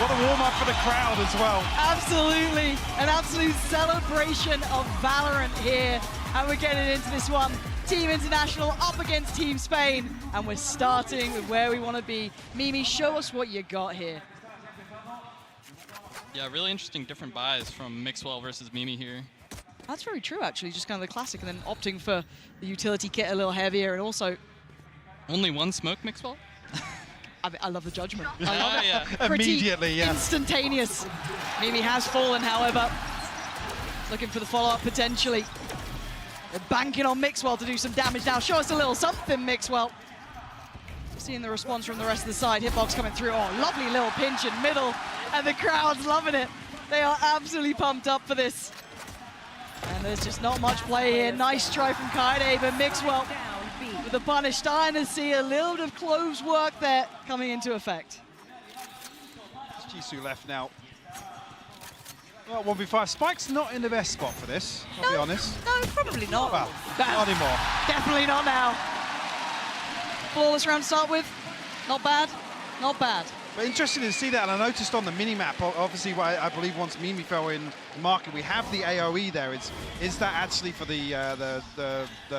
What a warm-up for the crowd as well. Absolutely. An absolute celebration of Valorant here. And we're getting into this one. Team International up against Team Spain. And we're starting with where we want to be. Mimi, show us what you got here. Yeah, really interesting different buys from Mixwell versus Mimi here. That's very true, actually. Just kind of the classic, and then opting for the utility kit a little heavier, and also... Only one smoke, Mixwell? I love the judgment. I love it. Yeah. Immediately, yeah. Instantaneous. Mimi has fallen, however. Looking for the follow-up, potentially. They're banking on Mixwell to do some damage now. Show us a little something, Mixwell. Seeing the response from the rest of the side. Hitbox coming through. Oh, lovely little pinch in middle. And the crowd's loving it. They are absolutely pumped up for this. And there's just not much play here. Nice try from Kaide, but Mixwell with the punish. Starting to see a little bit of Clove's work there coming into effect. Jisoo left now. Well, 1v5. Spike's not in the best spot for this, I'll be honest. No, probably not. Well, not anymore. Definitely not now. Flawless round to start with. Not bad. Not bad. But interesting to see that, and I noticed on the mini-map, obviously, I believe once Mimi fell in market, we have the AoE there. Is that actually for the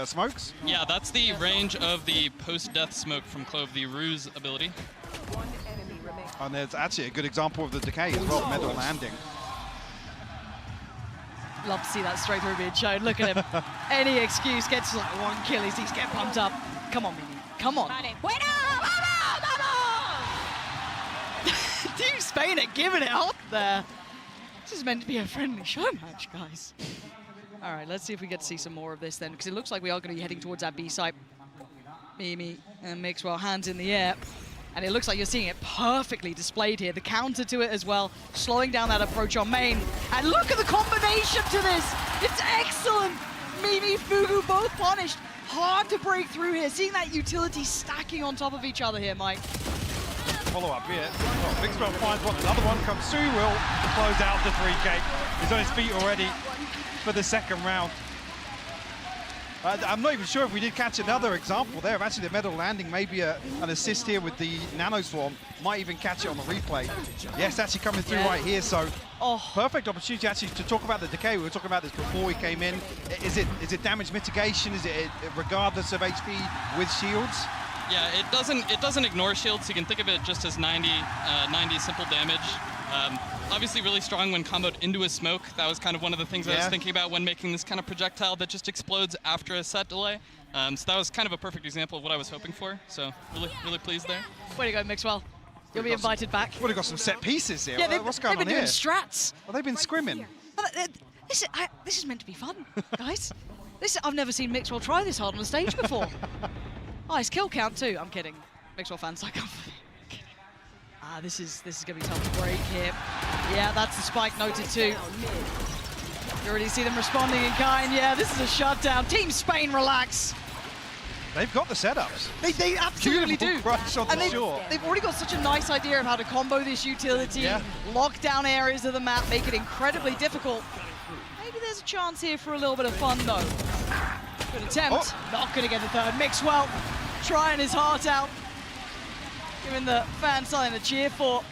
smokes? Yeah, that's the range of the post-death smoke from Clove, the Ruse ability. And there's actually a good example of the decay as well, medal landing. Love to see that straight through being shown. Look at him. Any excuse, gets like one kill, he's getting pumped up. Come on, Mimi. Come on. Team Spain are giving it up there. This is meant to be a friendly show match, guys. All right, let's see if we get to see some more of this then, because it looks like we are going to be heading towards our B site. Mimi and Mixwell, hands in the air. And it looks like you're seeing it perfectly displayed here. The counter to it as well, slowing down that approach on main. And look at the combination to this. It's excellent. Mimi, Fugu, both punished. Hard to break through here. Seeing that utility stacking on top of each other here, Mike. Follow-up here. Well, Mixwell finds one. Another one comes through. Will close out the 3K. He's on his feet already for the second round. I'm not even sure if we did catch another example there of actually the medal landing, maybe an assist here with the Nano Swarm. Might even catch it on the replay. Yes, actually coming through right here, so perfect opportunity actually to talk about the decay. We were talking about this before we came in. Is it damage mitigation? Is it regardless of HP with shields? Yeah, it doesn't ignore shields. You can think of it just as 90 simple damage. Obviously really strong when comboed into a smoke. That was kind of one of the things I was thinking about when making this kind of projectile that just explodes after a set delay. So that was kind of a perfect example of what I was hoping for. So really pleased there. Way to go, Mixwell. You'll be invited back. Would have got some set pieces here. Yeah, what's going on here? They've been doing strats. Well, they've been scrimming. This is meant to be fun, guys. I've never seen Mixwell try this hard on a stage before. Oh, his kill count too. I'm kidding. Mixwell fans like, I'm kidding. This is going to be tough to break here. Yeah, that's the spike noted too. You already see them responding in kind. Yeah, this is a shutdown. Team Spain, relax. They've got the setups. They absolutely do. Crush on the shore. They've already got such a nice idea of how to combo this utility, lock down areas of the map, make it incredibly difficult. Maybe there's a chance here for a little bit of fun though. Good attempt. Not going to get the third. Mixwell trying his heart out. Giving the fans something to cheer for.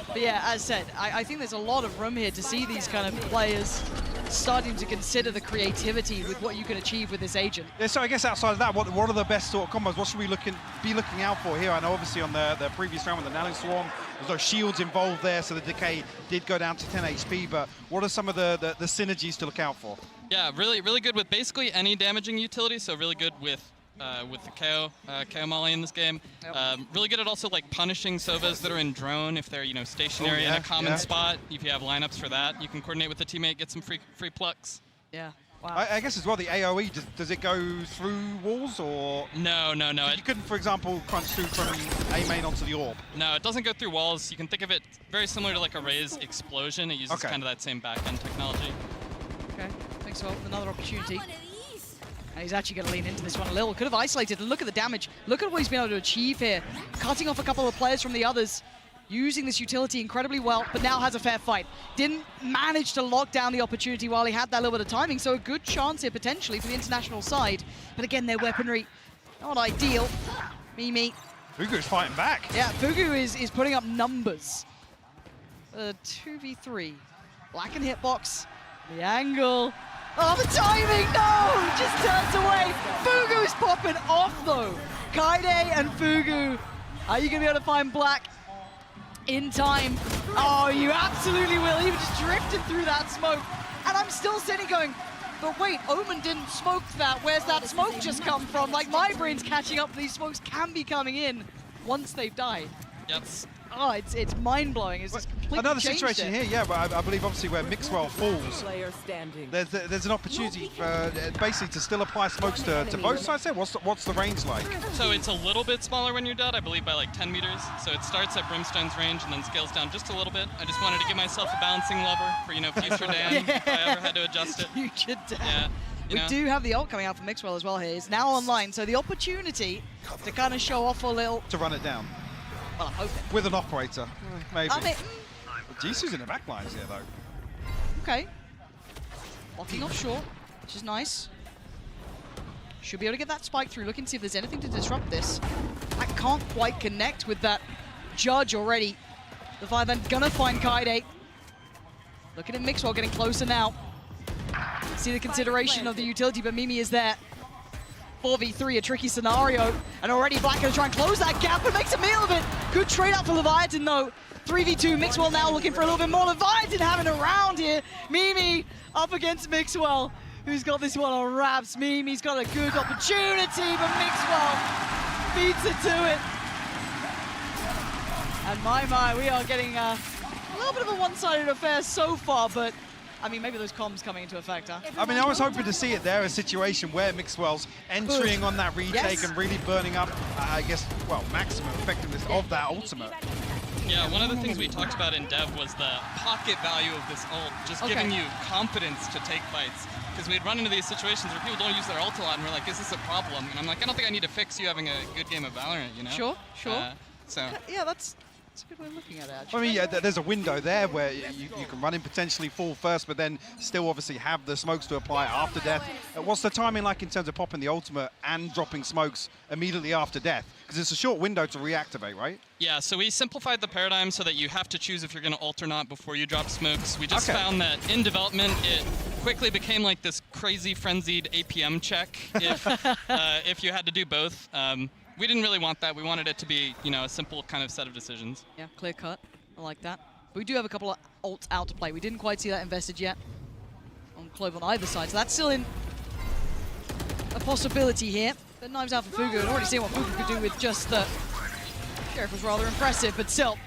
But yeah, as said, I think there's a lot of room here to see these kind of players starting to consider the creativity with what you can achieve with this agent. Yeah, so I guess outside of that, what are the best sort of combos? What should we be looking out for here? I know obviously on the previous round with the Nano Swarm, there's no shields involved there, so the decay did go down to 10 HP, but what are some of the synergies to look out for? Yeah, really good with basically any damaging utility, so really good with the KO Molly in this game. Yep. Really good at also like punishing Sovas that are in drone if they're stationary in a common spot. If you have lineups for that, you can coordinate with the teammate, get some free plucks. Yeah. Wow. I guess as well the AoE, does it go through walls or? No. You couldn't, for example, crunch through from A main onto the orb. No, it doesn't go through walls. You can think of it very similar to like a Raze explosion. It uses kind of that same back-end technology. Okay, thanks for another opportunity. And he's actually going to lean into this one a little. Could have isolated. Look at the damage. Look at what he's been able to achieve here. Cutting off a couple of players from the others. Using this utility incredibly well, but now has a fair fight. Didn't manage to lock down the opportunity while he had that little bit of timing, so a good chance here potentially for the international side. But again, their weaponry, not ideal. Mimi Fugu's fighting back. Yeah, Fugu is putting up numbers. 2v3. Black and hitbox. The angle. Oh, the timing! No! Just turns away. Fugu's popping off, though. Kaide and Fugu. Are you going to be able to find Black in time? Oh, you absolutely will. He just drifted through that smoke. And I'm still sitting going, but wait, Omen didn't smoke that. Where's that smoke just come from? Like, my brain's catching up. These smokes can be coming in once they've died. Yep. Oh, it's mind-blowing. It's just completely Another changed situation it. here, yeah, but I believe obviously where Mixwell falls, there's an opportunity for basically to still apply smokes to both sides there. What's the range like? So it's a little bit smaller when you're dead, I believe by like 10 meters. So it starts at Brimstone's range and then scales down just a little bit. I just wanted to give myself a balancing lever for, you know, future Dan if I ever had to adjust it. Future Dan. Yeah. We do have the ult coming out from Mixwell as well here. It's now online, so the opportunity to kind of show off a little... To run it down. Well, I'm hoping. With an operator, maybe. I mean, Jisoo's in the back lines here, though. okay. Blocking off short, which is nice. Should be able to get that spike through. Look and see if there's anything to disrupt this. I can't quite connect with that Judge already. The 5-end gonna find Kaide. Looking at Mixwell getting closer now. See the consideration of the utility, but Mimi is there. 4v3, a tricky scenario, and already Black gonna try and close that gap, but makes a meal of it. Good trade out for Leviathan though. 3v2, Mixwell now looking for a little bit more. Leviathan having a round here. Mimi up against Mixwell, who's got this one on wraps. Mimi's got a good opportunity, but Mixwell beats it to it. And my, we are getting a little bit of a one-sided affair so far, but I mean, maybe those comms coming into effect, huh? I mean, I was hoping to see it there, a situation where Mixwell's entering on that retake and really burning up, I guess, well, maximum effectiveness of that ultimate. Yeah, one of the things we talked about in Dev was the pocket value of this ult, just giving you confidence to take fights. Because we'd run into these situations where people don't use their ult a lot, and we're like, is this a problem? And I'm like, I don't think I need to fix you having a good game of Valorant, you know? Sure. Yeah, that's a good way of looking at it, actually. I mean, yeah, there's a window there where you can run in, potentially fall first, but then still obviously have the smokes to apply after death. What's the timing like in terms of popping the ultimate and dropping smokes immediately after death? Because it's a short window to reactivate, right? Yeah, so we simplified the paradigm so that you have to choose if you're going to ult or not before you drop smokes. We just found that in development, it quickly became like this crazy frenzied APM check if you had to do both. We didn't really want that. We wanted it to be, you know, a simple kind of set of decisions. Yeah, clear cut. I like that. But we do have a couple of ults out to play. We didn't quite see that invested yet on CLOVE on either side. So that's still in a possibility here. But knives out for Fugu. I'd already seen what Fugu could do with just the... Sheriff was rather impressive, but still.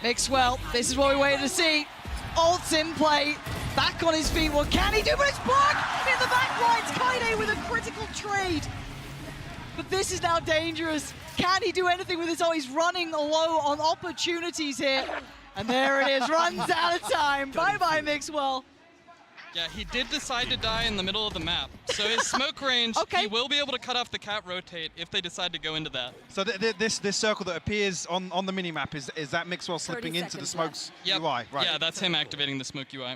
Mixwell, this is what we waited to see. Ults in play. Back on his feet. What can he do? But it's Black in the back lines. Kaide with a critical trade. But this is now dangerous. Can he do anything with this? Oh, he's running low on opportunities here. And there it is, runs out of time. Bye-bye, Mixwell. Yeah, he did decide to die in the middle of the map. So his smoke range, he will be able to cut off the cat rotate if they decide to go into that. So this circle that appears on the minimap, is that Mixwell slipping into the smokes UI? Right. Yeah, that's him activating the smoke UI.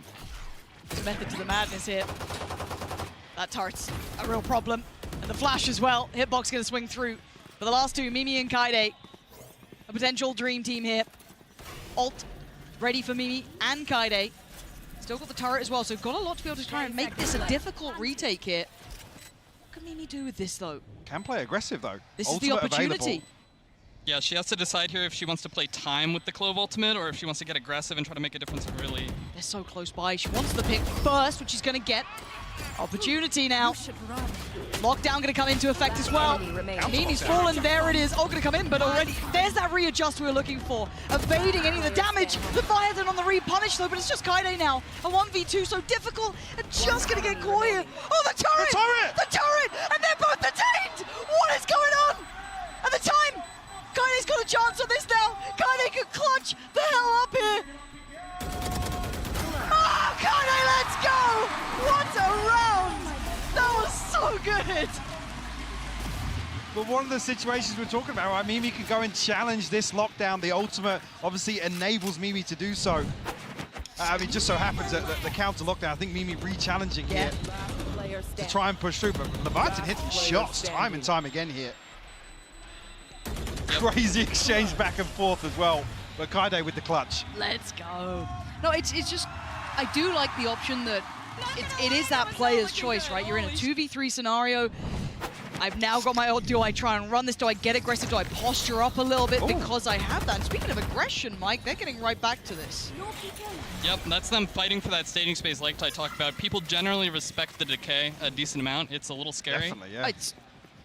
His method to the madness here. That turret's a real problem. And the flash as well. Hitbox gonna swing through. For the last two, Mimi and Kaide. A potential dream team here. Ult ready for Mimi and Kaide. Still got the turret as well, so got a lot to be able to try and make this a difficult retake here. What can Mimi do with this though? Can play aggressive though. This is the opportunity. Available. Yeah, she has to decide here if she wants to play time with the CLOVE ultimate or if she wants to get aggressive and try to make a difference early. They're so close by. She wants the pick first, which she's gonna get. Opportunity now. Lockdown gonna come into effect as well. Mimi's fallen, there it is. Oh, gonna come in, but already there's that readjust we were looking for. Evading any of the damage. Leviathan on the repunish though, but it's just Kaide now. A 1v2, so difficult, and just gonna get caught here. Oh, the turret! The turret! The turret! And they're both detained! What is going on? At the time, Kaide's got a chance on this now. Kaide can clutch the hell up here. Oh, Kaide, let's go! What a round! That was so good! But one of the situations we're talking about, right? Mimi can go and challenge this lockdown. The ultimate obviously enables Mimi to do so. I mean, just so happens that the counter lockdown, I think Mimi re-challenging here to try and push through. But Leviathan hitting shots time and time again here. Crazy exchange back and forth as well. But Kaide with the clutch. Let's go. No, it's just, I do like the option that it is that player's choice, right? You're in a 2v3 scenario. I've now got my ult. Do I try and run this? Do I get aggressive? Do I posture up a little bit? Ooh. Because I have that? And speaking of aggression, Mike, they're getting right back to this. Yep, that's them fighting for that staging space like I talked about. People generally respect the decay a decent amount. It's a little scary. Definitely, yeah. It's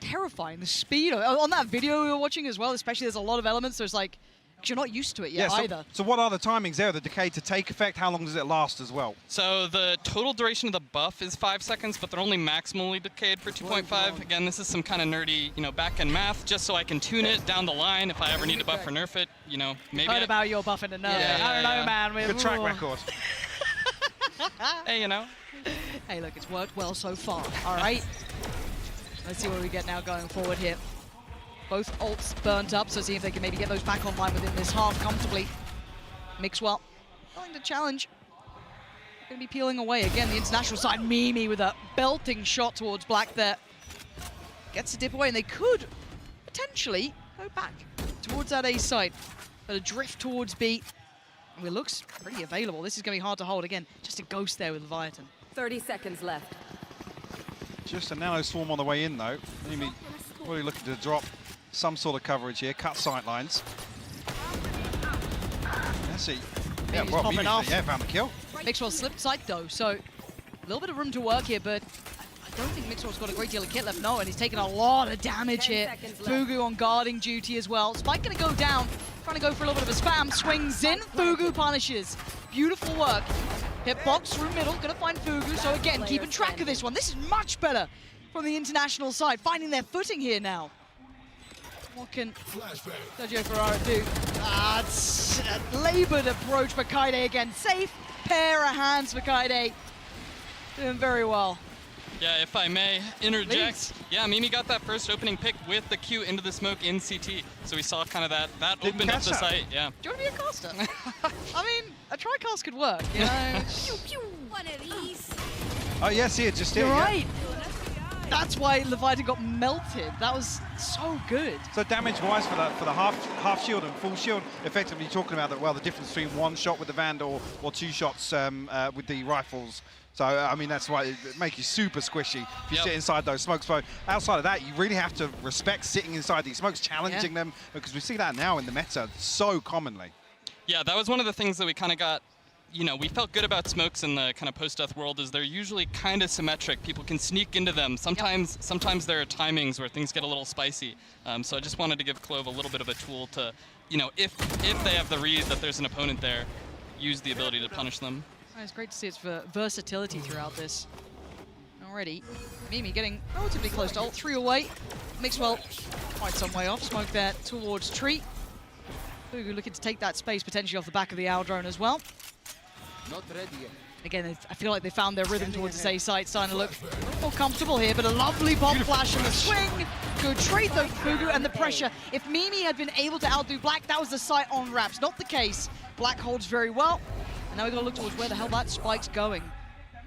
terrifying. The speed on that video we were watching as well, especially there's a lot of elements. There's like, because you're not used to it yet either. So what are the timings there, the decay to take effect? How long does it last as well? So the total duration of the buff is 5 seconds, but they're only maximally decayed for 2.5. Again, this is some kind of nerdy, back-end math, just so I can tune it down the line if I ever need to buff or nerf it. Maybe. Heard about your buffing and nerfing. I don't know, man. Good track record. Hey, Hey, look, it's worked well so far. All right. Let's see what we get now going forward here. Both ults burnt up, so see if they can maybe get those back online within this half comfortably. Mixwell, willing to challenge. Going to be peeling away. Again, the international side, Mimi with a belting shot towards Black there. Gets to dip away, and they could potentially go back towards that A side. But a drift towards B. And it looks pretty available. This is going to be hard to hold. Again, just a ghost there with Leviathan. 30 seconds left. Just a nano swarm on the way in, though. Mimi really looking to drop some sort of coverage here, cut sight lines. Let's see. Yeah, well, popping off. Yeah, found the kill. Mixwell slipped side though, so a little bit of room to work here, but I don't think Mixwell's got a great deal of kit left. No, and he's taking a lot of damage here. Fugu on guarding duty as well. Spike gonna go down, trying to go for a little bit of a spam. Swings in, Fugu punishes. Beautiful work. Hitbox through middle, gonna find Fugu. So again, keeping track of this one. This is much better from the international side, finding their footing here now. What can Sergio Ferrara do? It's a laboured approach for Kaide again. Safe pair of hands for Kaide. Doing very well. Yeah, if I may interject. Please. Yeah, Mimi got that first opening pick with the Q into the smoke in CT. So we saw kind of that opened up the site. Yeah. Do you want to be a caster? I mean, a tri-cast could work, you know? Pew, pew. One of these. Oh, yes, here, just here. You're yeah. right. That's why Leviathan got melted. That was so good. So damage-wise for the half shield and full shield, effectively talking about that. Well, the difference between one shot with the Vandal or two shots with the rifles. So I mean that's why it makes you super squishy if you sit inside those smokes. But outside of that, you really have to respect sitting inside these smokes, challenging them, because we see that now in the meta so commonly. Yeah, that was one of the things that we kind of got. We felt good about smokes in the kind of post-death world is they're usually kind of symmetric. People can sneak into them. Sometimes there are timings where things get a little spicy. So I just wanted to give CLOVE a little bit of a tool to, if they have the read that there's an opponent there, use the ability to punish them. It's great to see its versatility throughout this. Already, Mimi getting relatively close to ult. 3 away. Mixwell quite some way off. Smoke there towards Tree. Fugu looking to take that space potentially off the back of the owl drone as well. Not ready yet. Again, I feel like they found their rhythm towards this A site, starting to look more comfortable here, but a lovely bomb flash and the swing. Good trade though, Fugu, and the pressure. If Mimi had been able to outdo Black, that was the site on wraps. Not the case. Black holds very well. And now we've got to look towards where the hell that spike's going.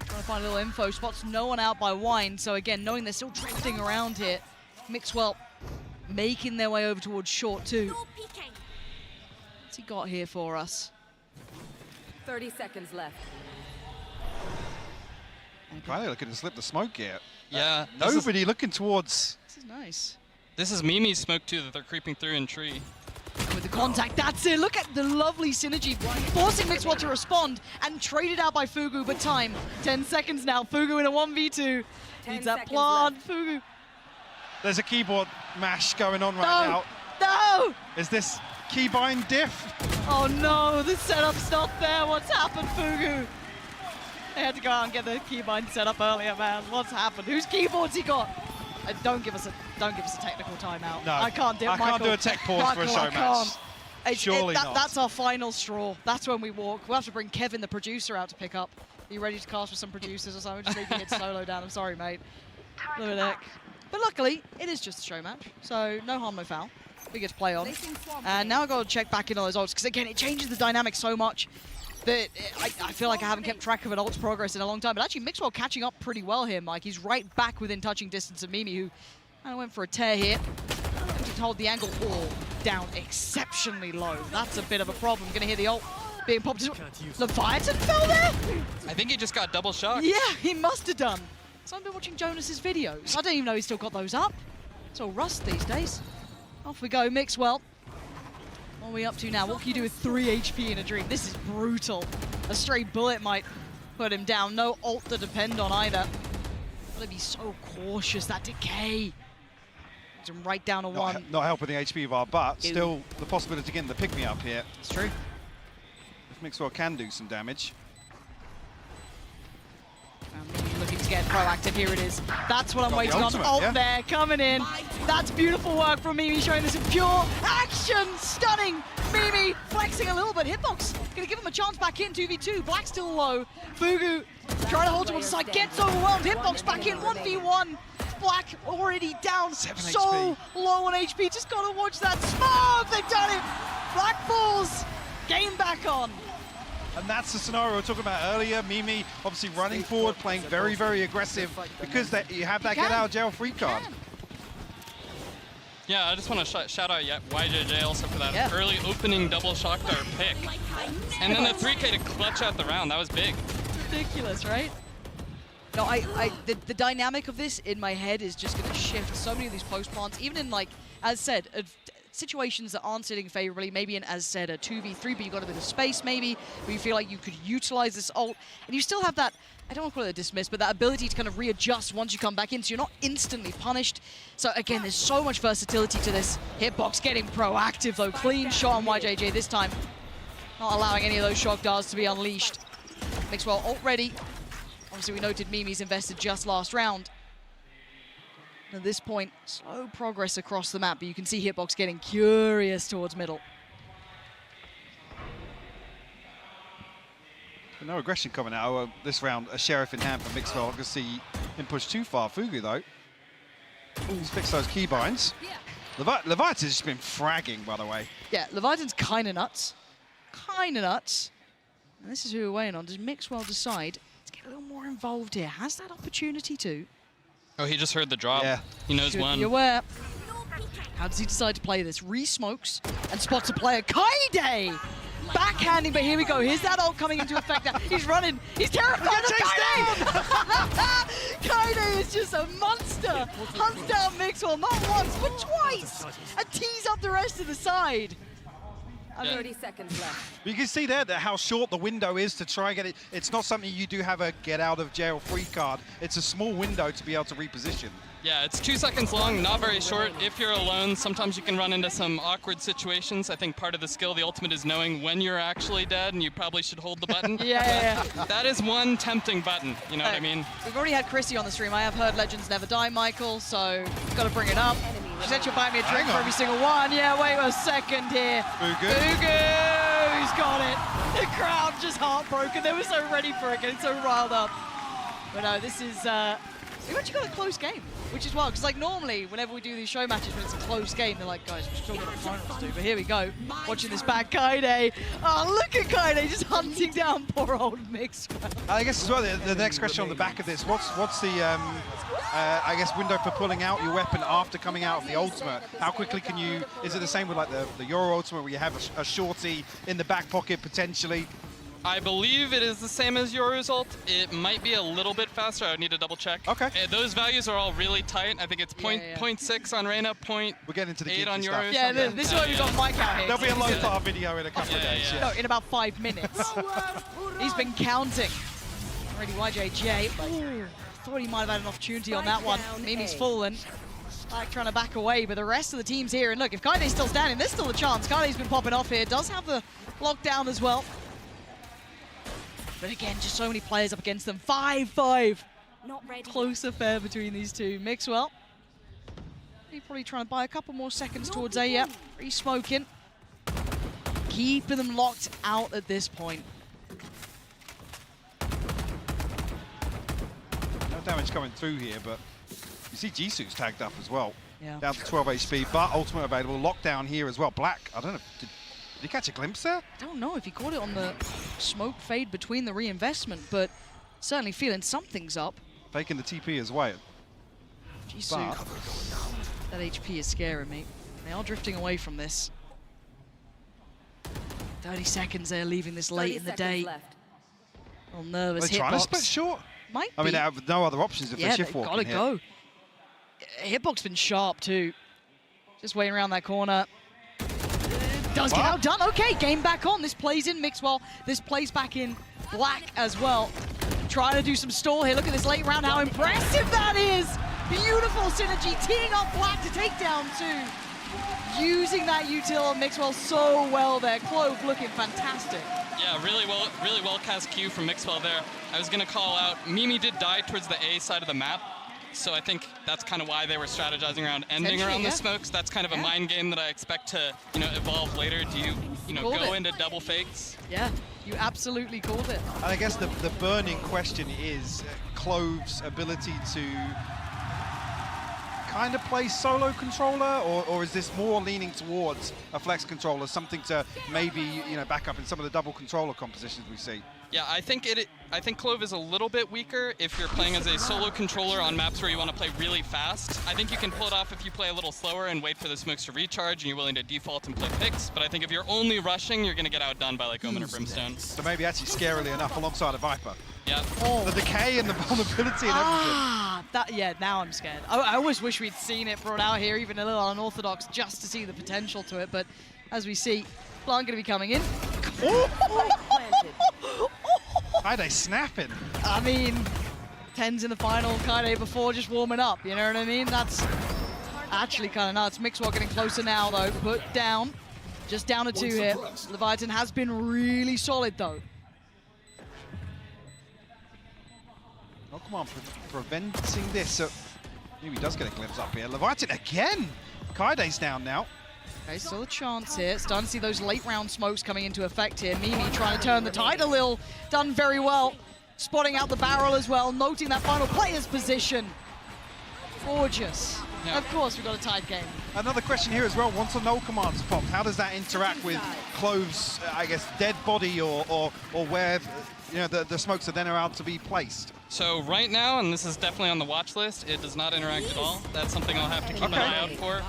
Trying to find a little info. Spots no one out by Wine, so again, knowing they're still drifting around here. Mixwell making their way over towards short too. What's he got here for us? 30 seconds left. Probably looking to slip the smoke here. Yeah. Nobody looking towards. This is nice. This is Mimi's smoke too that they're creeping through in Tree. With the contact, that's it. Look at the lovely synergy, forcing Mixwell to respond and traded out by Fugu, but time. 10 seconds now. Fugu in a 1v2. Needs that plant. Fugu. There's a keyboard mash going on right now. No! Is this keybind diff? Oh no, the setup's not there. What's happened, Fugu? They had to go out and get the keybind set up earlier, man. What's happened? Whose keyboard's he got? Don't give us a technical timeout. No, I can't do it. I can't do a tech pause for a show match. Surely not. That's our final straw. That's when we walk. We'll have to bring Kevin, the producer, out to pick up. Are you ready to cast with some producers or something? Just leaving it solo down. I'm sorry, mate. Look at that. But luckily, it is just a show match, so no harm, no foul. We get to play on. And now I've got to check back in on those ults, because again, it changes the dynamic so much that I feel like I haven't kept track of an ult's progress in a long time. But actually, Mixwell catching up pretty well here, Mike. He's right back within touching distance of Mimi, who kind of went for a tear here. Looking to hold the angle. Oh, down exceptionally low. That's a bit of a problem. Gonna hear the ult being popped. Leviathan fell there? I think he just got double shocked. Yeah, he must have done. So I've been watching Jonas's videos. I don't even know he's still got those up. It's all rust these days. Off we go, Mixwell. What are we up to now? What can you do with 3 HP in a dream? This is brutal. A stray bullet might put him down. No ult to depend on either. Gotta be so cautious. That decay. Puts him right down to 1. Not helping the HP bar, but still the possibility of getting the pick-me-up here. It's true. If Mixwell can do some damage. Mimi looking to get proactive. Here it is. That's what I'm waiting on. Ultimate, Ult yeah. there, coming in. That's beautiful work from Mimi, showing this in pure action. Stunning. Mimi flexing a little bit. Hitbox gonna give him a chance back in. 2v2. Black still low. Fugu trying to hold him on the side. Gets overwhelmed. Hitbox back in. 1v1. Black already down. 7 so HP. low on HP. Just gotta watch that smoke. They've done it. Black falls. Game back on. And that's the scenario we were talking about earlier. Mimi obviously running forward, playing very, very aggressive because you have that get out of jail free card. Yeah, I just want to shout out YJJ also for that early opening double shock dart pick. And then the 3K to clutch out the round. That was big. Ridiculous, right? No, the dynamic of this in my head is just going to shift so many of these post plants, even in, like, as said, situations that aren't sitting favorably, maybe in, as said, a 2v3, but you've got a bit of space maybe, where you feel like you could utilize this ult, and you still have that, I don't want to call it a dismiss, but that ability to kind of readjust once you come back in, so you're not instantly punished. So again, there's so much versatility to this. Hitbox getting proactive though, clean shot on YJJ this time. Not allowing any of those shock darts to be unleashed. Mixwell ult ready. Obviously we noted Mimi's invested just last round. At this point, slow progress across the map, but you can see Hitbox getting curious towards middle. No aggression coming out this round. A Sheriff in hand for Mixwell. I can see him push too far. Fugu though. He's fixed those keybinds. Leviathan's just been fragging, by the way. Yeah, Leviathan's kind of nuts. Kind of nuts. And this is who we're waiting on. Does Mixwell decide to get a little more involved here? Has that opportunity to? Oh, he just heard the drop. Yeah. He knows Should one. be aware. How does he decide to play this? Re-smokes and spots a player. Kaide! Backhanding, but here we go. Here's that ult coming into effect now. He's running. He's terrified of Kaide! Kaide is just a monster. Hunts down Mixwell, not once, but twice. And tees up the rest of the side. 30 seconds left. But you can see there that how short the window is to try and get it. It's not something you do have a get out of jail free card. It's a small window to be able to reposition. Yeah, it's 2 seconds long, not very short. If you're alone, sometimes you can run into some awkward situations. I think part of the skill, the ultimate, is knowing when you're actually dead, and you probably should hold the button. Yeah. That is one tempting button, you know what I mean? We've already had Chrissy on the stream. I have heard Legends Never Die, Michael, so got to bring it up. She said she'll buy me a drink for every single one. Yeah, wait a second here. Fugu. Fugu! He's got it. The crowd just heartbroken. They were so ready for it, getting so riled up. But no, this is... we've actually got a close game, which is wild, because like normally, whenever we do these show matches when it's a close game, they're like, guys, we've still got a finals to do. But here we go, watching this back, Kaide. Oh, look at Kaide just hunting down poor old Mixwell. I guess as well, the next question on the back of this, what's the, I guess, window for pulling out your weapon after coming out of the ultimate? How quickly can you, is it the same with like the Euro ultimate where you have a shorty in the back pocket potentially? I believe it is the same as your result. It might be a little bit faster. I would need to double check. Okay. Those values are all really tight. I think it's 0.6 on Reyna, We're getting into the 0.8 on geeky yours. stuff. Yeah, this is why we've got Mike out here. There'll be a low bar video in a couple of days. No, in about 5 minutes. He's been counting. Already YJJ. Ooh, thought he might have had an opportunity on that one. Mimi's fallen. Like trying to back away, but the rest of the team's here. And look, if Kaide's still standing, there's still a chance. Kaide's been popping off here. Does have the lockdown as well. But again, just so many players up against them. 5-5. Not ready. Close affair between these two. Mixwell. He's probably trying to buy a couple more seconds towards A. Yep. Re-smoking. Keeping them locked out at this point. No damage coming through here, but you see Jisoo's tagged up as well. Yeah. Down to 12 HP, but ultimate available. Lockdown here as well. Black, I don't know, did you catch a glimpse there? I don't know if he caught it on the smoke fade between the reinvestment, but certainly feeling something's up. Faking the TP as well. Jisoo, that HP is scaring me. They are drifting away from this. 30 seconds there, leaving this late in the day. Left. A little nervous. Are they trying to split short? Might I be. mean, they have no other options if they shift walk. Gotta go. Hitbox been sharp too. Just waiting around that corner. Does get outdone. Okay, game back on. This plays in Mixwell. This plays back in Black as well. Trying to do some stall here. Look at this late round, how impressive that is. Beautiful synergy, teeing up Black to take down 2. Using that util on Mixwell so well there. CLOVE looking fantastic. Yeah, really well cast Q from Mixwell there. I was gonna call out, Mimi did die towards the A side of the map, so I think that's kind of why they were strategizing around ending around the smokes. That's kind of a mind game that I expect to, evolve later. Do you go into double fakes? Yeah, you absolutely called it. And I guess the burning question is CLOVE's ability to kind of play solo controller, or is this more leaning towards a flex controller, something to maybe back up in some of the double controller compositions we see? Yeah, I think CLOVE is a little bit weaker if you're playing as a solo controller on maps where you want to play really fast. I think you can pull it off if you play a little slower and wait for the smokes to recharge and you're willing to default and play picks. But I think if you're only rushing, you're going to get outdone by like Omen or Brimstone. So maybe actually scarily enough alongside a Viper. Yeah. The decay and the vulnerability and everything. Yeah, now I'm scared. I always wish we'd seen it brought out here, even a little unorthodox, just to see the potential to it. But as we see, Blanc going to be coming in. Kaide snapping. I mean, 10s in the final, Kaide before just warming up, you know what I mean? That's actually kind of nuts. Mixwell getting closer now, though. Put down. Just down to 2 here. Leviathan has been really solid, though. Oh, come on, preventing this. So, maybe he does get a glimpse up here. Leviathan again. Kaide's down now. Okay, still a chance here. Starting to see those late round smokes coming into effect here. Mimi trying to turn the tide a little. Done very well. Spotting out the barrel as well. Noting that final player's position. Gorgeous. Yeah. Of course, we've got a tied game. Another question here as well. Once the null command's popped, how does that interact with CLOVE's, I guess, dead body or where the smokes are then allowed to be placed? So right now, and this is definitely on the watch list, it does not interact at all. That's something I'll have to keep an eye out for.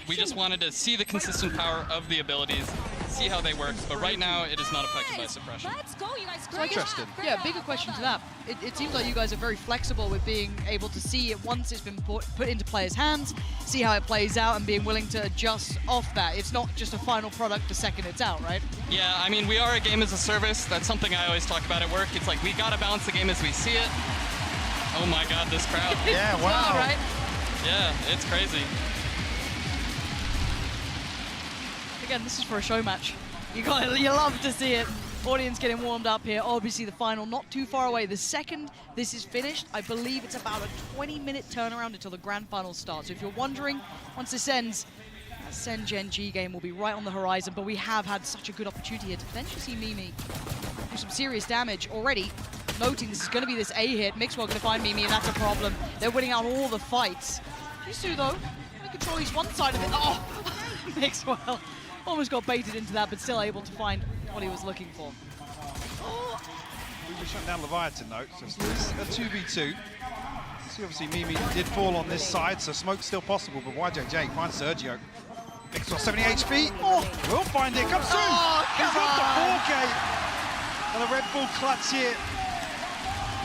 We just wanted to see the consistent power of the abilities, see how they work, but right now it is not affected by suppression. Let's go, you guys. Interesting. Yeah, bigger question to that. It seems like you guys are very flexible with being able to see it once it's been put into players' hands, see how it plays out, and being willing to adjust off that. It's not just a final product the second it's out, right? Yeah, I mean, we are a game as a service. That's something I always talk about at work. It's like, we gotta balance the game as we see it. Oh my God, this crowd. Yeah, wow. Well, right? Yeah, it's crazy. Again, this is for a show match. You love to see it. Audience getting warmed up here. Obviously, the final not too far away. The second this is finished, I believe it's about a 20-minute turnaround until the grand final starts. So if you're wondering, once this ends, that Sen Gen G game will be right on the horizon. But we have had such a good opportunity here to potentially see Mimi do some serious damage already. Noting this is going to be this A hit. Mixwell going to find Mimi, and that's a problem. They're winning out all the fights. Jisoo, though, they control his one side of it. Oh, Mixwell almost got baited into that, but still able to find what he was looking for. We were shutting down Leviathan, though, so it's a 2v2. See, obviously, Mimi did fall on this side, so smoke's still possible, but YJJ finds Sergio. Mixwell, 70 HP. Oh, we'll find it. Come soon. He's off the 4K. And a Red Bull clutch here.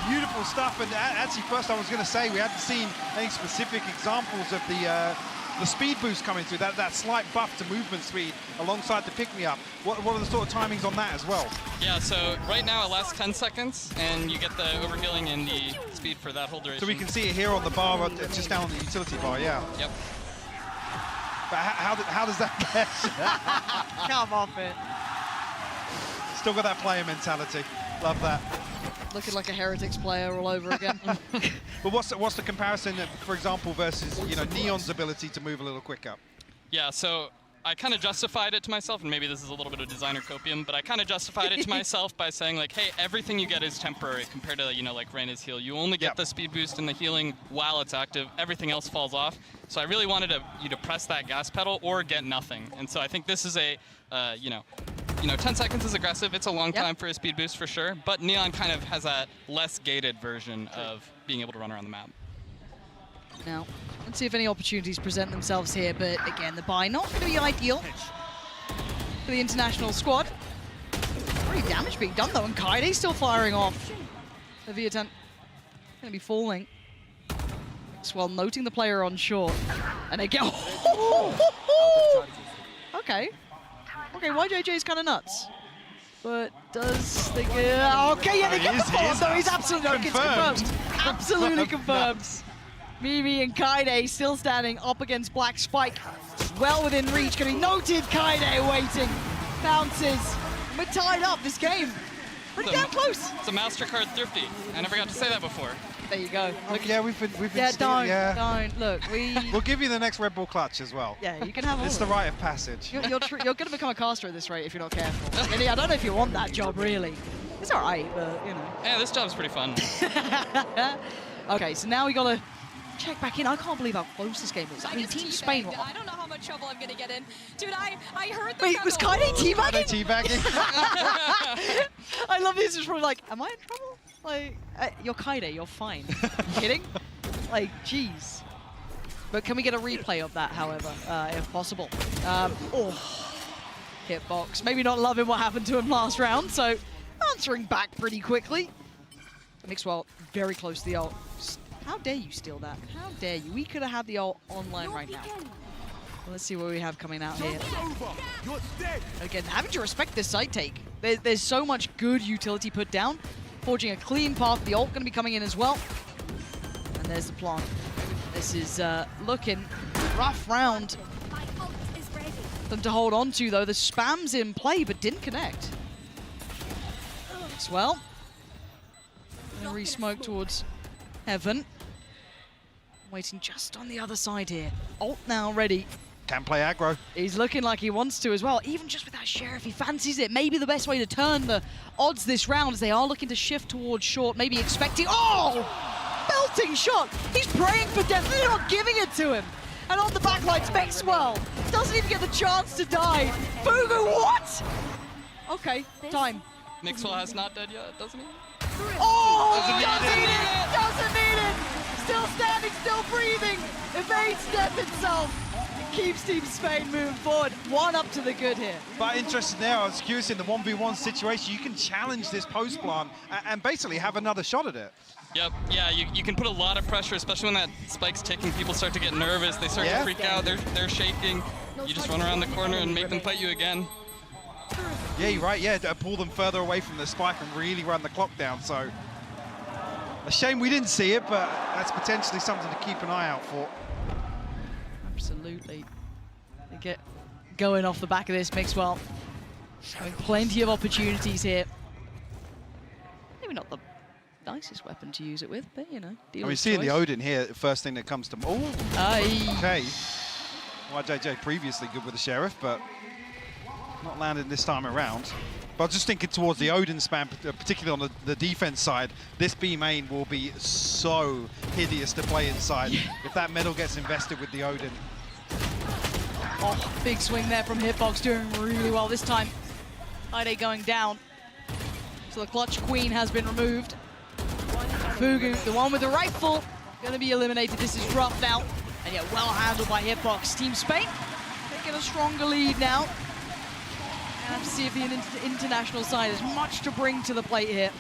Beautiful stuff, and actually first I was going to say we hadn't seen any specific examples of the speed boost coming through, that slight buff to movement speed alongside the pick-me-up. What are the sort of timings on that as well? Yeah, so right now it lasts 10 seconds, and you get the overhealing and the speed for that whole duration. So we can see it here on the bar, just down on the utility bar, yeah. Yep. But how does that get? Come off it. Still got that player mentality. Love that. Looking like a Heretics player all over again. But what's the comparison, for example, versus Neon's ability to move a little quicker? Yeah, so I kind of justified it to myself, and maybe this is a little bit of designer copium, but I kind of justified it to myself by saying, like, hey, everything you get is temporary compared to, like Reyna's heal. You only get the speed boost and the healing while it's active. Everything else falls off. So I really wanted you to press that gas pedal or get nothing. And so I think this is a, 10 seconds is aggressive. It's a long time for a speed boost for sure, but Neon kind of has that less gated version of being able to run around the map. Now, let's see if any opportunities present themselves here, but again, the buy not going to be ideal for the international squad. Pretty damage being done though, and Kaide's still firing off. The VCT going to be falling. While noting the player on short. And again, okay. Okay, YJJ's kind of nuts. But does the... okay, yeah, they get the ball, though. He's absolutely... It's confirmed. Absolutely confirmed. Mimi and Kaide still standing up against Black Spike. Well within reach. Going to be noted. Kaide waiting. Bounces. We're tied up this game. Pretty damn close. It's a MasterCard thrifty. I never got to say that before. There you go. Look, yeah, we've been don't. Look, we'll give you the next Red Bull clutch as well. Yeah, you can have all It's the rite of passage. You're going to become a caster at this rate if you're not careful. I don't know if you want that job, really. It's all right, but, you know. Yeah, this job's pretty fun. Okay, so now we got to check back in. I can't believe how close this game is. I mean, Team Spain... I don't know how much trouble I'm going to get in. Dude, I heard the... Wait, was Kaide teabagging? Teabagging. I love this. It's probably like, am I in trouble? Like, you're Kaide, you're fine. You kidding? Like, jeez. But can we get a replay of that, however, if possible? Hitbox. Maybe not loving what happened to him last round, so answering back pretty quickly. Mixwell very close to the ult. How dare you steal that? How dare you? We could have had the ult online right now. Let's see what we have coming out here. Again, having to respect this side take. There's so much good utility put down. Forging a clean path. The ult going to be coming in as well. And there's the plant. This is looking rough round. Them to hold on to, though. The spam's in play, but didn't connect. As well. Gonna re-smoke towards Heaven. Waiting just on the other side here. Ult now ready. Can play aggro. He's looking like he wants to as well. Even just with that Sheriff, he fancies it. Maybe the best way to turn the odds this round is they are looking to shift towards short, maybe expecting... Oh! Belting shot! He's praying for death. They're not giving it to him. And on the backlines, Mixwell doesn't even get the chance to die. Fugu, what? Okay, time. Mixwell has not dead yet, doesn't he? Oh! Doesn't need it! Still standing, still breathing. Evades death itself. Keeps Team Spain moving forward. One up to the good here. But interesting there, I was curious in the 1v1 situation, you can challenge this post plant and basically have another shot at it. Yep, yeah, you can put a lot of pressure, especially when that spike's ticking. People start to get nervous, they start to freak out, they're shaking. You just run around the corner and make them fight you again. Yeah, you're right, yeah, pull them further away from the spike and really run the clock down, so. A shame we didn't see it, but that's potentially something to keep an eye out for. Absolutely. They get going off the back of this. Mixwell having plenty of opportunities here. Maybe not the nicest weapon to use it with, but you know. I mean, seeing the Odin here, the first thing that comes to mind. Okay. YJJ previously good with the Sheriff, but not landed this time around. But I was just thinking towards the Odin spam, particularly on the defense side, this B main will be so hideous to play inside if that medal gets invested with the Odin. Oh, big swing there from Hitbox, doing really well this time. Kaide going down. So the clutch queen has been removed. Fugu, the one with the rifle, going to be eliminated. This is rough now. And yet well handled by Hitbox. Team Spain taking a stronger lead now. And have to see if the international side has much to bring to the plate here.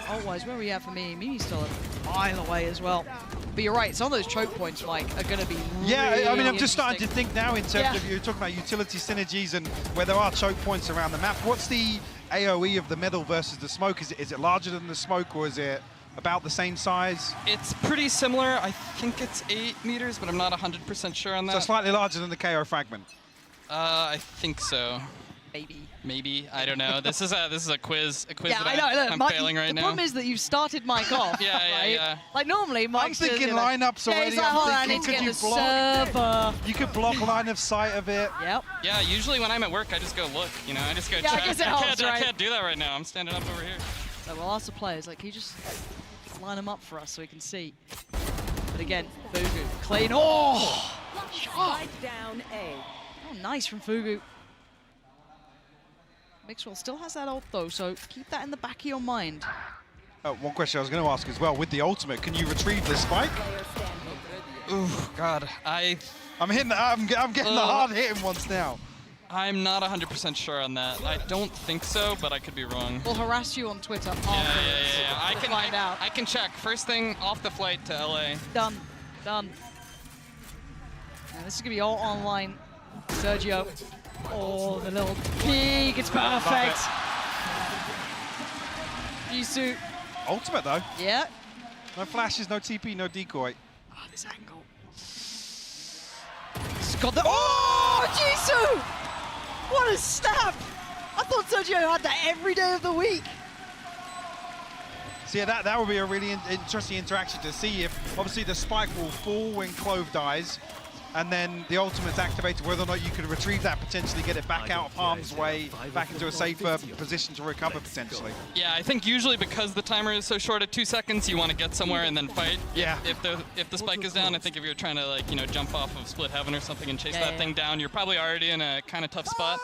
Otherwise, where are we at for me? Mimi's still a mile away as well. But you're right, some of those choke points, Mike, are going to be really I mean, I'm just starting to think now in terms of, you're talking about utility synergies and where there are choke points around the map. What's the AoE of the medal versus the smoke? Is it larger than the smoke, or is it about the same size? It's pretty similar. I think it's 8 meters, but I'm not 100% sure on that. So slightly larger than the KO fragment? I think so. Maybe. I don't know. This is a quiz. Yeah, that I know. Look, I'm Mike, failing right now. The problem is that you've started Mike off. Yeah. Like normally, Mike's I'm thinking lineups already. I'm thinking, could you block? You could block line of sight of it. Yep. Yeah. Usually when I'm at work, I just go look. You know, I just go check. I can't do that right now. I'm standing up over here. So we'll ask the players, like, can you just line them up for us so we can see? But again, Fugu, clean. Oh! Spike down A. Oh, nice from Fugu. Mixwell still has that ult though, so keep that in the back of your mind. One question I was going to ask as well, with the ultimate, can you retrieve the spike? Ooh, God, I'm getting the hard hitting ones now. I'm not 100% sure on that. I don't think so, but I could be wrong. We'll harass you on Twitter afterwards. Yeah. I can find out. I can check. First thing off the flight to LA. Done. Now, this is gonna be all online. Sergio. Oh, the little peek. It's perfect. Jisoo. Ultimate though. Yeah. No flashes, no TP, no decoy. Oh, this angle. He's got the. Oh, Jisoo! What a snap! I thought Sergio had that every day of the week. So yeah, that would be a really interesting interaction to see if, obviously, the spike will fall when CLOVE dies, and then the ultimate's activated, whether or not you can retrieve that, potentially get it back out of harm's way, back into a safer position to recover, potentially. Yeah, I think usually because the timer is so short at 2 seconds, you want to get somewhere and then fight. Yeah. If the spike is down, I think if you're trying to, like, jump off of Split Heaven or something and chase that thing down, you're probably already in a kind of tough spot.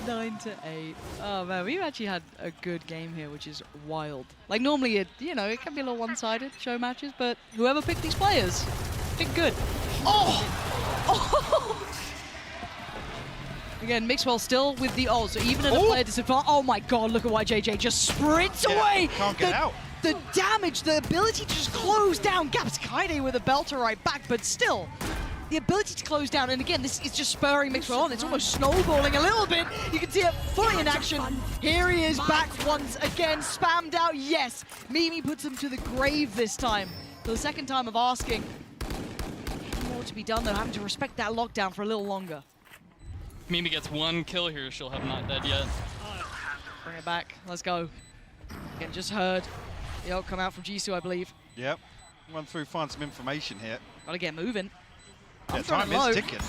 9-8. Oh man, we've actually had a good game here, which is wild. Like normally, it can be a little one-sided show matches, but whoever picked these players, did good. Oh! Again, Mixwell still with the ult, so even at a player disadvantage. Oh my God! Look at YJJ just sprints away. Can't get out. The damage, the ability to just close down gaps. Kaide with a belter right back, but still. The ability to close down, and again, this is just spurring Mixwell on. It's almost snowballing a little bit. You can see it fully in action. Here he is back once again, spammed out. Yes, Mimi puts him to the grave this time. For the second time of asking. More to be done though, having to respect that lockdown for a little longer. Mimi gets 1 kill here, she'll have not dead yet. Bring it back, let's go. Again, just heard the ult come out from Jisoo, I believe. Yep. Run through, find some information here. Gotta get moving. Yeah, time is ticking.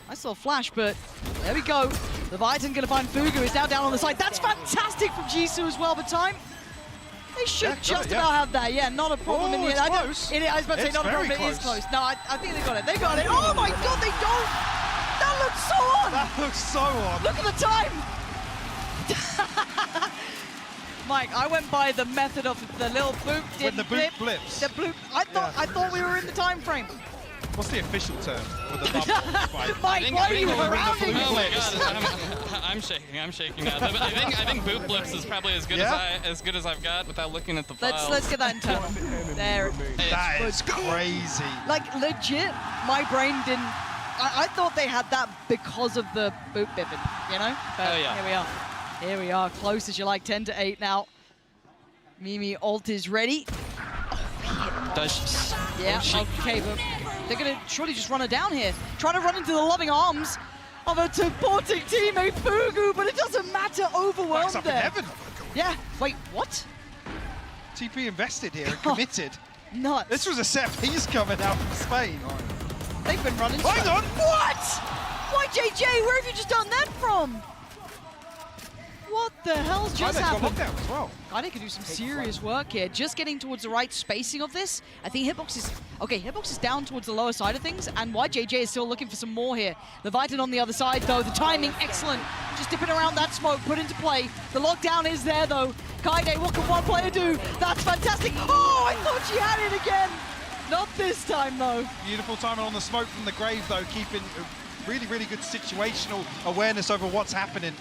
Nice little flash, but there we go. Leviathan gonna find Fugu. It's now down on the side. That's fantastic from Jisoo as well, but time. They should just about have that. Yeah, not a problem in the end. I was about to say not a problem. It is close. No, I think they got it. They got it. Oh my God, they don't. That looks so on. That looks so on. Look at the time. Mike, I went by the method of the little boop. When the boop blips. The bloop. I thought we were in the time frame. What's the official term for the bubble? Mike, why are you surrounding me? Oh my God, I'm shaking now. I think boot blips is probably as good as I've got without looking at the files. Let's get that internal. There. That is crazy. Like legit, my brain didn't. I thought they had that because of the boot bipping, But here we are. Here we are, close as you like, 10-8 now. Mimi ult is ready. Okay, but they're gonna surely just run her down here. Trying to run into the loving arms of a supporting teammate, Fugu, but it doesn't matter, overwhelmed up there. in heaven. Yeah, wait, what? TP invested here and committed. Nuts. This was a set piece coming out from Spain. They've been running. Hang on. What? YJJ, where have you just done that from? What the hell's just happened? Got lockdown as well. Kaide could do some serious work here. Just getting towards the right spacing of this. I think Hitbox is... Okay, Hitbox is down towards the lower side of things, and YJJ is still looking for some more here. Leviathan on the other side, though. The timing, excellent. Just dipping around that smoke, put into play. The lockdown is there, though. Kaide, what can one player do? That's fantastic. Oh, I thought she had it again. Not this time, though. Beautiful timing on the smoke from the grave, though, keeping really, really good situational awareness over what's happening.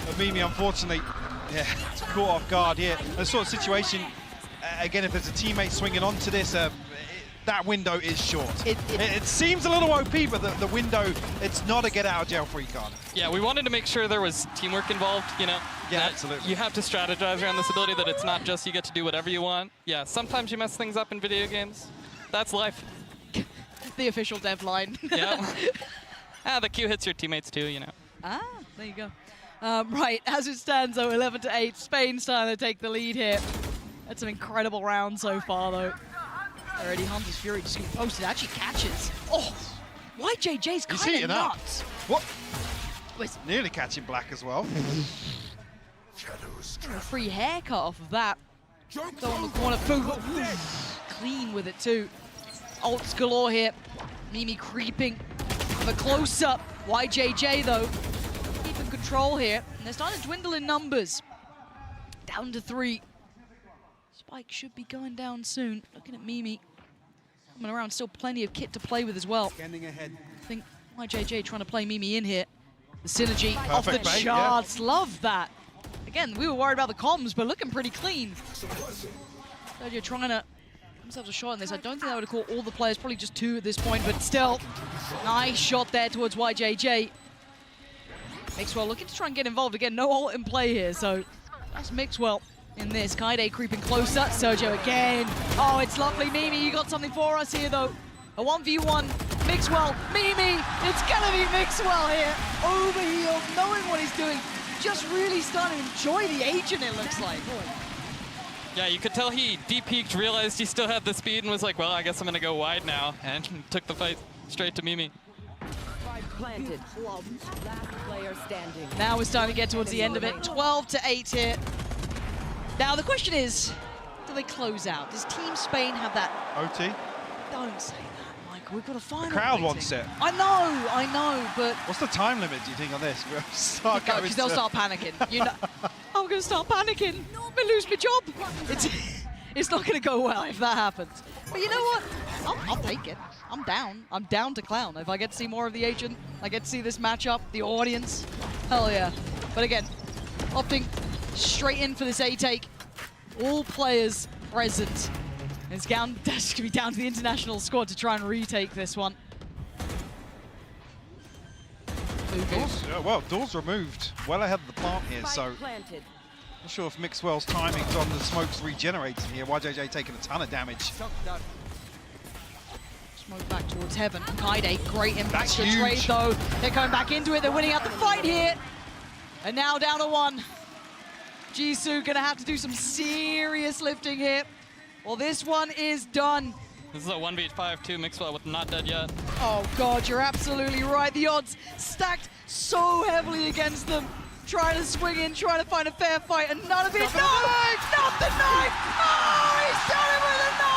But Mimi, unfortunately, caught off guard here. The sort of situation, again, if there's a teammate swinging onto this, that window is short. It seems a little OP, but the window, it's not a get-out-of-jail-free card. Yeah, we wanted to make sure there was teamwork involved, Yeah, absolutely. You have to strategize around this ability, that it's not just you get to do whatever you want. Yeah, sometimes you mess things up in video games. That's life. The official dev line. Yeah. The Q hits your teammates too, Ah, there you go. Right, as it stands though, 11-8, Spain's trying to take the lead here. That's an incredible round so far though. Already Hunter's Fury just getting posted, actually catches. Oh, YJJ's kind of nuts. What? Nearly catching Black as well. A free haircut off of that. Go on the corner, clean with it too. Ults galore here. Mimi creeping. Have a close-up. YJJ, though, keeping control here. And they're starting to dwindle in numbers. Down to 3. Spike should be going down soon. Looking at Mimi. Coming around, still plenty of kit to play with as well. Scanning ahead. I think YJJ trying to play Mimi in here. The synergy off the Perfect bait, charts. Love that. Again, we were worried about the comms, but looking pretty clean. So you're trying to give themselves a shot in this. I don't think I would have caught all the players, probably just 2 at this point, but still, nice shot there towards YJJ. Mixwell looking to try and get involved again. No ult in play here, so that's Mixwell in this. Kaide creeping closer. Sergio again. Oh, it's lovely. Mimi, you got something for us here, though. A 1v1. Mixwell, Mimi, it's gonna be Mixwell here. Overhealed, knowing what he's doing. Just really starting to enjoy the agent, it looks like. Yeah, you could tell he de-peaked, realized he still had the speed, and was like, well, I guess I'm going to go wide now, and took the fight straight to Mimi. Planted. Last player standing. Now we're starting to get towards the end of it. 12-8 here. Now the question is, do they close out? Does Team Spain have that? OT. Don't say that, Michael. We've got a final. The crowd waiting. wants it. I know, but What's the time limit, do you think, on this? We'll start going because they'll to- start panicking. You know, I'm gonna start panicking. I'm gonna lose my job. It's not gonna go well if that happens. But you know what? I'll take it. I'm down. I'm down to clown. If I get to see more of the agent, I get to see this matchup, the audience. Hell yeah. But again, opting straight in for this A take. All players present. It's down, that's gonna be down to the international squad to try and retake this one. Doors, well, doors removed. Well ahead of the plant here, so Spike planted. not sure if Mixwell's timings on the smokes regenerating here. YJJ taking a ton of damage. Smoke back towards heaven. Kaide, great impact That's to huge. trade though. They're going back into it. They're winning out the fight here. And now down to 1. Jisoo gonna have to do some serious lifting here. Well, this one is done. This is a 1v5 too, Mixwell with not dead yet. Oh God, you're absolutely right. The odds stacked so heavily against them. Trying to swing in, trying to find a fair fight, and none of it. No! Not the knife! Oh, he's done it with a knife!